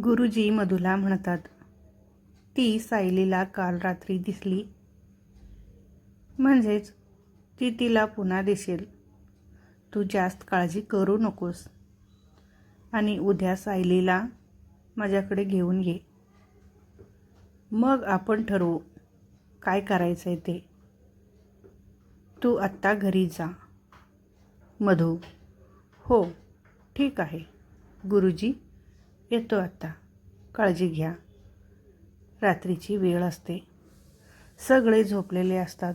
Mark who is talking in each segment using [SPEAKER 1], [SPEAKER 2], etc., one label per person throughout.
[SPEAKER 1] गुरुजी मधूला म्हणतात, ती सायलीला काल रात्री दिसली, म्हणजेच ती तिला पुन्हा दिसेल. तू जास्त काळजी करू नकोस आणि उद्या सायलीला माझ्याकडे घेऊन ये. मग आपण ठरवू काय करायचं आहे ते. तू आत्ता घरी जा. मधू, हो ठीक आहे गुरुजी, येतो आत्ता. काळजी घ्या. रात्रीची वेळ असते, सगळे झोपलेले असतात.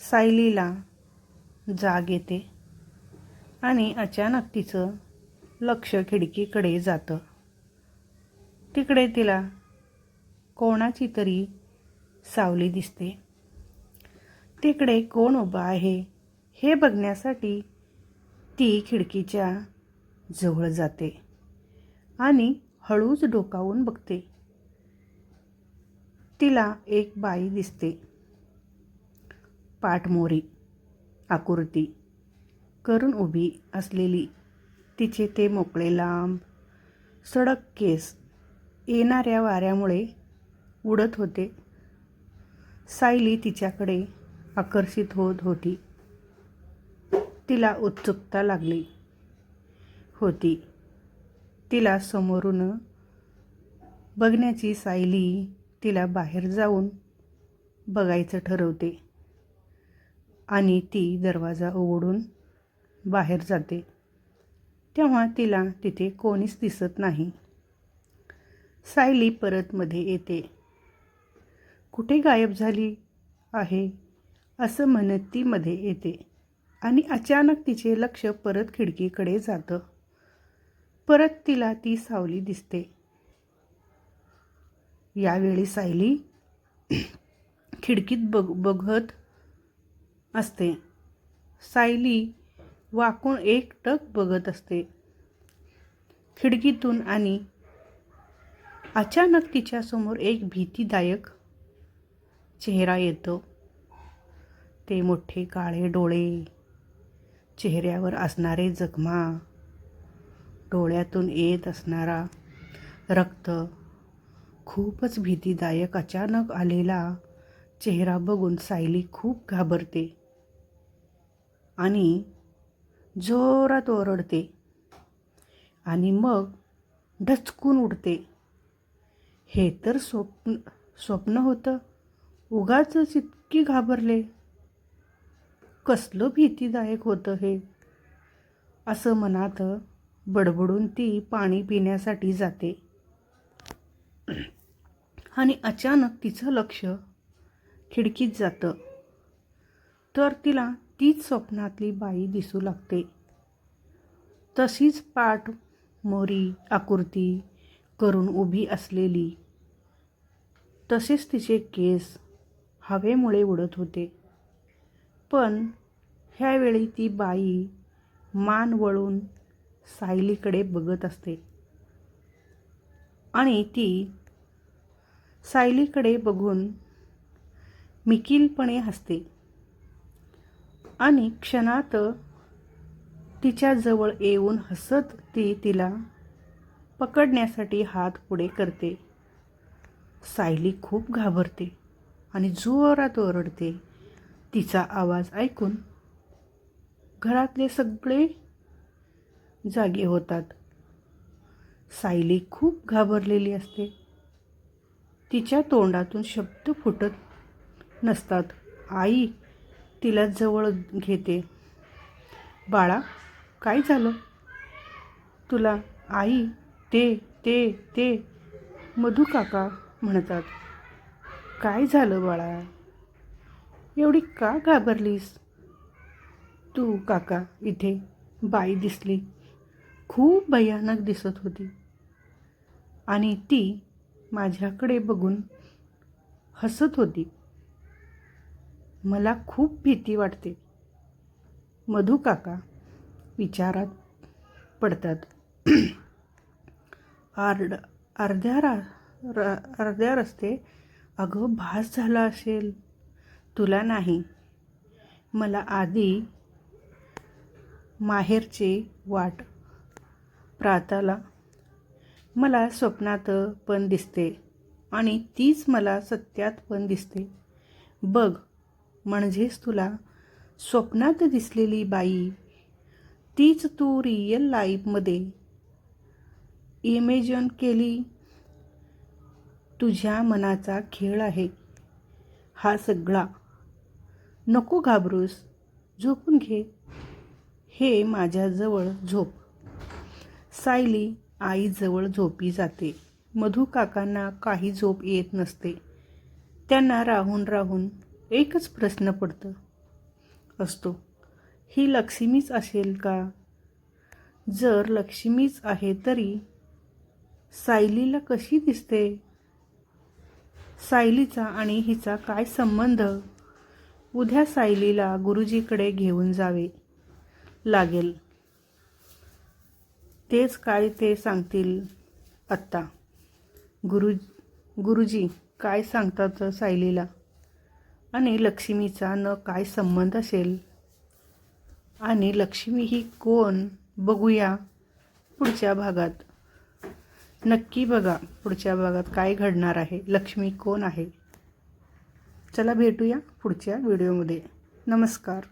[SPEAKER 1] सायलीला जाग येते आणि अचानक तिचं लक्ष खिडकीकडे जातं. तिकडे तिला कोणाची तरी सावली दिसते. तिकडे कोण उभा आहे हे बघण्यासाठी ती खिडकीच्या जवळ जाते आणि हळूच डोकावून बघते. तिला एक बाई दिसते. पाठमोरी आकृती करून उभी असलेली. तिचे ते मोकळे लांब सडक केस येणाऱ्या वाऱ्यामुळे उडत होते. सायली तिच्याकडे आकर्षित होत होती. तिला उत्सुकता लागली होती. तिला समोरून बघण्याची. सायली तिला बाहेर जाऊन बघायचं ठरवते आणि ती दरवाजा उघडून बाहेर जाते. तेव्हा तिला तिथे कोणीच दिसत नाही. सायली परत मध्ये येते. कुठे गायब झाली आहे असं म्हणत ती मध्ये येते आणि अचानक तिचे लक्ष परत खिडकीकडे जातं. परत तिला ती सावली दिसते. यावेळी सायली खिडकीत बघत असते. सायली वाकून एकटक बघत असते खिडकीतून आणि अचानक तिच्यासमोर एक भीतीदायक चेहरा येतो. ते मोठे काळे डोळे, चेहऱ्यावर असणारे जखमा, डोळ्यातून येत असणारा रक्त. खूपच भीतीदायक अचानक आलेला चेहरा बघून सायली खूप घाबरते आणि जोरात ओरडते आणि मग ढचकून उठते. हे तर स्वप्न होतं. उगाचच इतकी घाबरले. कसलं भीतीदायक होतं हे, असं मनात बडबडून ती पाणी पिण्यासाठी जाते आणि अचानक तिचं लक्ष खिडकीत जातं. तर तिला तीच स्वप्नातली बाई दिसू लागते. तशीच पाठ मोरी आकृती करून उभी असलेली. तसेच तिचे केस हवेमुळे उडत होते. पण ह्यावेळी ती बाई मान वळून सायलीकडे बघत असते आणि ती सायलीकडे बघून मिकीलपणे हसते आणि क्षणात तिच्याजवळ येऊन हसत ती तिला पकडण्यासाठी हात पुढे करते. सायली खूप घाबरते आणि जोरात ओरडते. तिचा आवाज ऐकून घरातले सगळे जागे होतात. सायली खूप घाबरलेली असते. तिच्या तोंडातून शब्द फुटत नसतात. आई तिला जवळ घेते. बाळा, काय झालं तुला? आई, ते ते ते मधू काका म्हणतात. काय झालं बाळा? एवढी का घाबरलीस तू? काका, इथे बाई दिसली. खूप भयानक दिसत होती आणि ती माझ्याकडे बघून हसत होती. मला खूप भीती वाटते. मधू काका विचारात पडतात. अर्ध्या रस्ते. अगं, भास झाला असेल. तुला नाही, मला आधी माहेरचे वाट. प्राताला मला स्वप्नात पण दिसते आणि तीच मला सत्यात पण दिसते. बघ, म्हणजेच तुला स्वप्नात दिसलेली बाई तीच तू रिअल लाईफमध्ये इमेजिन केली. तुझ्या मनाचा खेळ आहे हा सगळा. नको घाबरूस, झोपून घे. हे माझ्याजवळ झोप. सायली आईजवळ झोपी जाते. मधू काकांना काही झोप येत नसते. त्यांना राहून राहून एकच प्रश्न पडत असतो, ही लक्ष्मीच असेल का? जर लक्ष्मीच आहे तरी सायलीला कशी दिसते? सायलीचा आणि हिचा काय संबंध? उद्या सायलीला गुरुजीकडे घेऊन जावे लागेल. तेच काय ते सांगतील आत्ता. गुरुजी काय सांगतात सायलीला? आणि लक्ष्मीचा न काय संबंध असेल? आणि लक्ष्मी ही कोण? बघूया पुढच्या भागात. नक्की बघा पुढच्या भागात काय घडणार आहे, लक्ष्मी कोण आहे. चला भेटूया पुढच्या व्हिडिओमध्ये. नमस्कार.